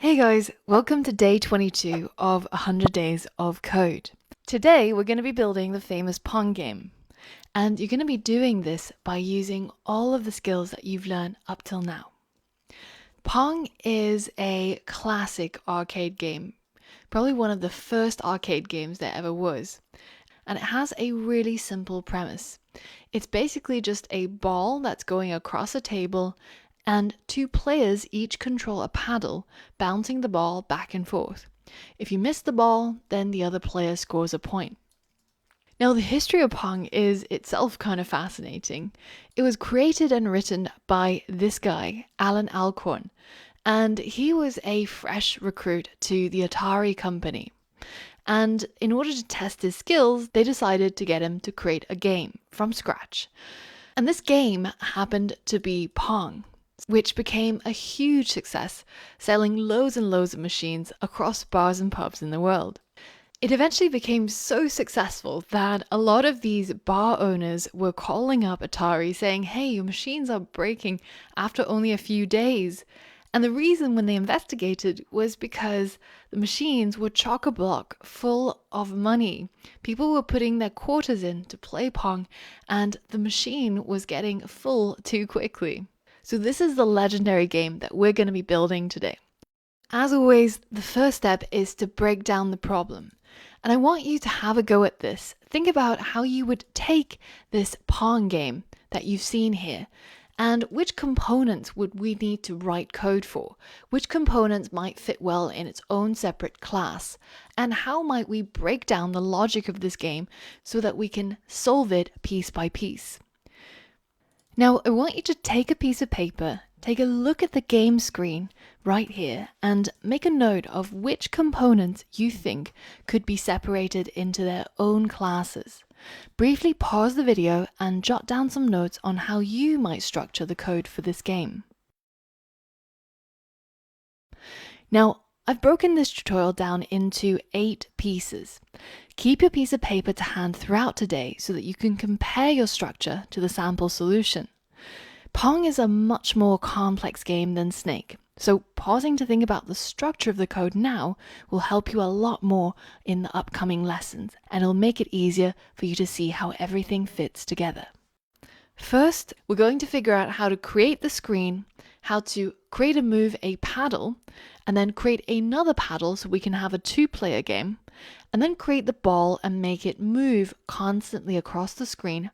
Hey guys, welcome to day 22 of 100 days of code. Today we're going to be building the famous Pong game, and you're going to be doing this by using all of the skills that you've learned up till now. Pong is a classic arcade game, probably one of the first arcade games there ever was, and it has a really simple premise. It's basically just a ball that's going across a table, and two players each control a paddle, bouncing the ball back and forth. If you miss the ball, then the other player scores a point. Now, the history of Pong is itself kind of fascinating. It was created and written by this guy, Alan Alcorn, and he was a fresh recruit to the Atari company. And in order to test his skills, they decided to get him to create a game from scratch. And this game happened to be Pong, which became a huge success, selling loads and loads of machines across bars and pubs in the world. It eventually became so successful that a lot of these bar owners were calling up Atari saying, hey, your machines are breaking after only a few days. And the reason when they investigated was because the machines were chock-a-block full of money. People were putting their quarters in to play Pong, and the machine was getting full too quickly. So this is the legendary game that we're going to be building today. As always, the first step is to break down the problem. And I want you to have a go at this. Think about how you would take this Pong game that you've seen here, and which components would we need to write code for? Which components might fit well in its own separate class? And how might we break down the logic of this game so that we can solve it piece by piece? Now, I want you to take a piece of paper, take a look at the game screen right here, and make a note of which components you think could be separated into their own classes. Briefly pause the video and jot down some notes on how you might structure the code for this game. Now, I've broken this tutorial down into 8 pieces. Keep your piece of paper to hand throughout today so that you can compare your structure to the sample solution. Pong is a much more complex game than Snake, so pausing to think about the structure of the code now will help you a lot more in the upcoming lessons, and it'll make it easier for you to see how everything fits together. First, we're going to figure out how to create the screen, how to create and move a paddle, and then create another paddle so we can have a 2-player game, and then create the ball and make it move constantly across the screen,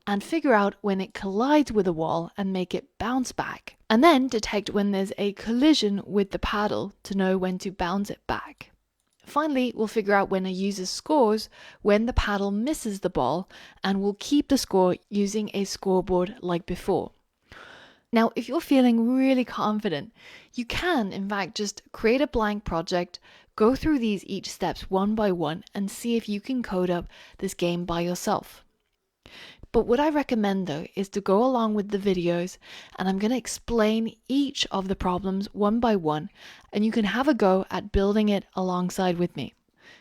and figure out when it collides with a wall and make it bounce back, and then detect when there's a collision with the paddle to know when to bounce it back. Finally, we'll figure out when a user scores when the paddle misses the ball, and we'll keep the score using a scoreboard like before. Now, if you're feeling really confident, you can, in fact, just create a blank project, go through these each steps one by one, and see if you can code up this game by yourself. But what I recommend though is to go along with the videos, and I'm going to explain each of the problems one by one, and you can have a go at building it alongside with me.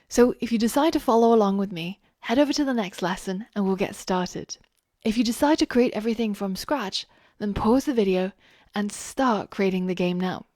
So if you decide to follow along with me, head over to the next lesson and we'll get started. If you decide to create everything from scratch, then pause the video and start creating the game now.